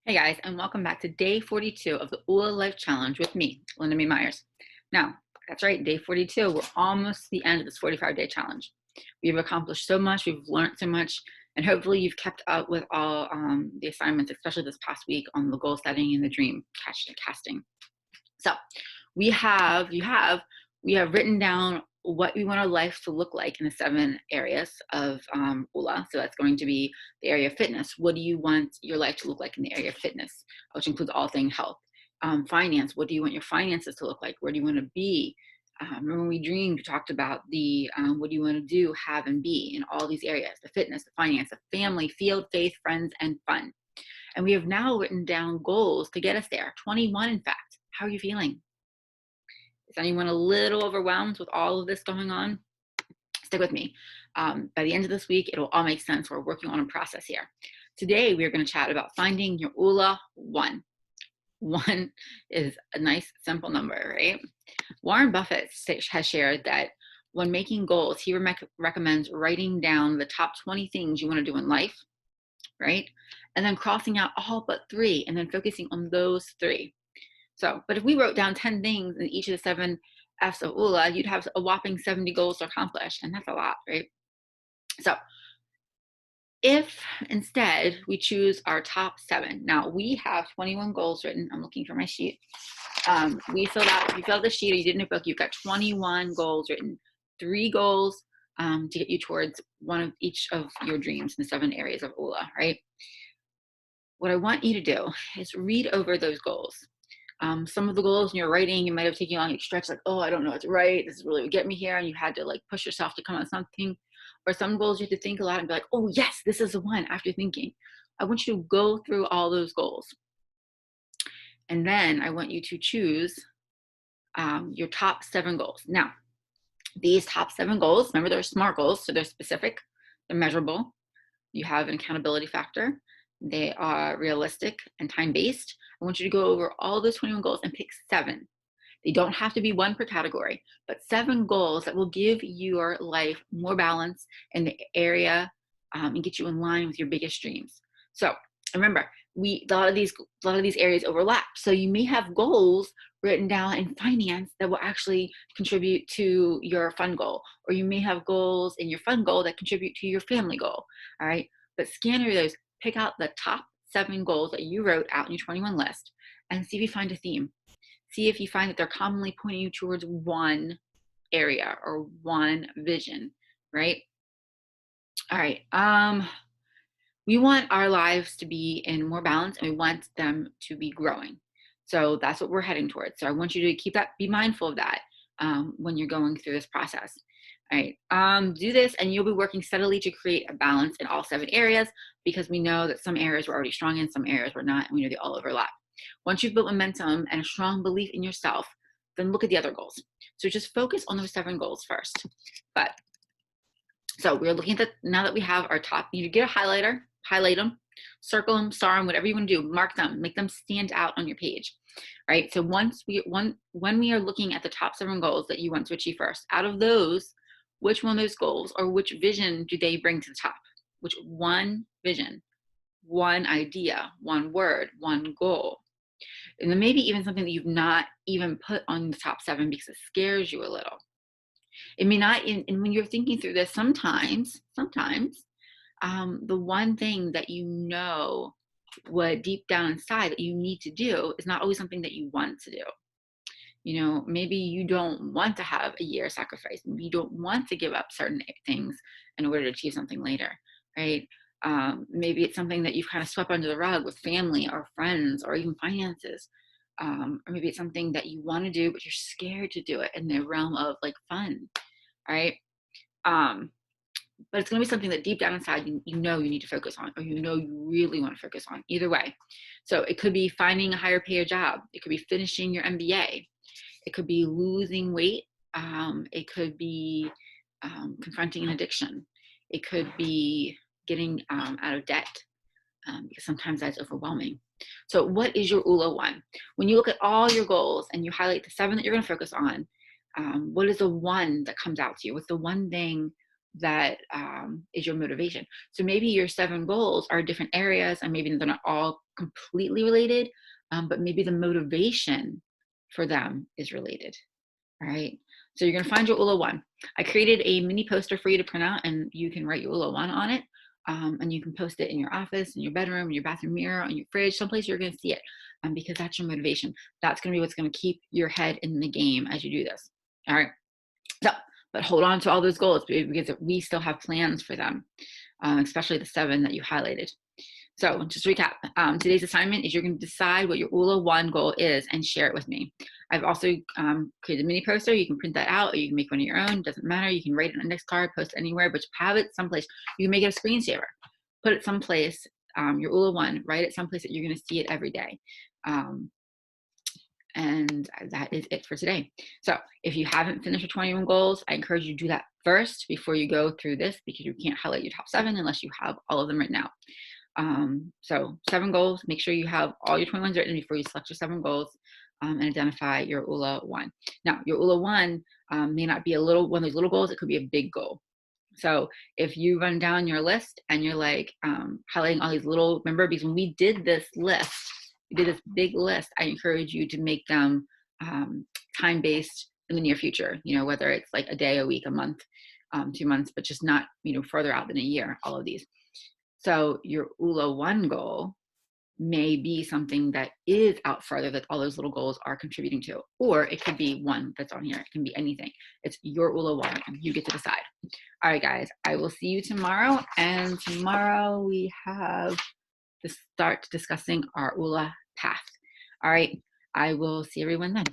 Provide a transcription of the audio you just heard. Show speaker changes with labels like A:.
A: Hey guys, and welcome back to day 42 of the Oola Life Challenge with me, Linda May Myers. Now, that's right, day 42. We're almost to the end of this 45-day challenge. We've accomplished so much, we've learned so much, and hopefully you've kept up with all the assignments, especially this past week on the goal setting and the dream casting. So we have written down what we want our life to look like in the 7 areas of Oola. So that's going to be the area of fitness. What do you want your life to look like in the area of fitness, which includes all things health? Finance, what do you want your finances to look like? Where do you want to be? Remember when we dreamed, we talked about the what do you want to do, have, and be in all these areas: the fitness, the finance, the family, field, faith, friends, and fun. And we have now written down goals to get us there, 21 in fact. How are you feeling? Is anyone a little overwhelmed with all of this going on? Stick with me. By the end of this week, it'll all make sense. We're working on a process here. Today, we're going to chat about finding your Oola One. One is a nice, simple number, right? Warren Buffett has shared that when making goals, he recommends writing down the top 20 things you want to do in life, right? And then crossing out all but 3 and then focusing on those 3. So, but if we wrote down 10 things in each of the 7 F's of Oola, you'd have a whopping 70 goals to accomplish, and that's a lot, right? So, if instead we choose our top 7, now we have 21 goals written. I'm looking for my sheet. If you filled out the sheet or you did in a book, you've got 21 goals written, 3 goals to get you towards one of each of your dreams in the 7 areas of Oola, right? What I want you to do is read over those goals. Some of the goals in your writing, you might have taken a long stretch, like, oh, I don't know what to write. This is really what get me here. And you had to like push yourself to come up with something. Or some goals you have to think a lot and be like, oh, yes, this is the one after thinking. I want you to go through all those goals. And then I want you to choose your top 7 goals. Now, these top 7 goals, remember, they're SMART goals. So they're specific, they're measurable. You have an accountability factor. They are realistic and time-based. I want you to go over all those 21 goals and pick 7. They don't have to be 1 per category, but 7 goals that will give your life more balance in the area and get you in line with your biggest dreams. So remember, a lot of these areas overlap. So you may have goals written down in finance that will actually contribute to your fun goal, or you may have goals in your fun goal that contribute to your family goal. All right, but scan through those. Pick out the top 7 goals that you wrote out in your 21 list and see if you find a theme. See if you find that they're commonly pointing you towards one area or one vision, right? All right. We want our lives to be in more balance and we want them to be growing. So that's what we're heading towards. So I want you to be mindful of that when you're going through this process. All right, do this and you'll be working steadily to create a balance in all 7 areas, because we know that some areas we're already strong in, some areas we're not, and we know they all overlap. Once you've built momentum and a strong belief in yourself, then look at the other goals. So just focus on those 7 goals first. So we're looking at now that we have our top, you get a highlighter, highlight them, circle them, star them, whatever you want to do, mark them, make them stand out on your page. Right? So when we are looking at the top 7 goals that you want to achieve first, out of those, which one of those goals or which vision do they bring to the top? Which one vision, one idea, one word, one goal? And then maybe even something that you've not even put on the top 7 because it scares you a little. It may not, and when you're thinking through this, sometimes the one thing that you know what deep down inside that you need to do is not always something that you want to do. You know, maybe you don't want to have a year sacrifice. Maybe you don't want to give up certain things in order to achieve something later, right? Maybe it's something that you've kind of swept under the rug with family or friends or even finances. Or maybe it's something that you want to do, but you're scared to do it in the realm of like fun, right? But it's going to be something that deep down inside you know you need to focus on, or you know you really want to focus on, either way. So it could be finding a higher paid job. It could be finishing your MBA. It could be losing weight. It could be confronting an addiction. It could be getting out of debt, because sometimes that's overwhelming. So what is your Oola One? When you look at all your goals and you highlight the 7 that you're going to focus on, what is the one that comes out to you? What's the one thing that is your motivation? So maybe your 7 goals are different areas, and maybe they're not all completely related, but maybe the motivation for them is related. All right. So you're going to find your Oola One. I created a mini poster for you to print out, and you can write your Oola One on it. And you can post it in your office, in your bedroom, in your bathroom mirror, on your fridge, someplace you're going to see it, because that's your motivation. That's going to be what's going to keep your head in the game as you do this. All right. So, but hold on to all those goals, because we still have plans for them, especially the 7 that you highlighted. So just recap, today's assignment is you're going to decide what your Oola One goal is and share it with me. I've also created a mini poster. You can print that out, or you can make one of your own. Doesn't matter. You can write it on an index card, post it anywhere, but have it someplace. You can make it a screensaver. Put it someplace, your Oola One, write it someplace that you're going to see it every day. And that is it for today. So if you haven't finished your 21 goals, I encourage you to do that first before you go through this, because you can't highlight your top 7 unless you have all of them right now. So 7 goals. Make sure you have all your 21s written before you select your 7 goals, and identify your Oola One. Now, your Oola One may not be one of those little goals. It could be a big goal. So if you run down your list and you're like highlighting all these little, remember, because when we did this list, we did this big list, I encourage you to make them time-based in the near future, whether it's like a day, a week, a month, 2 months, but just not, further out than a year, all of these. So your Oola One goal may be something that is out further that all those little goals are contributing to, or it could be one that's on here. It can be anything. It's your Oola One, and you get to decide. All right, guys, I will see you tomorrow. And tomorrow we have to start discussing our Oola path. All right, I will see everyone then.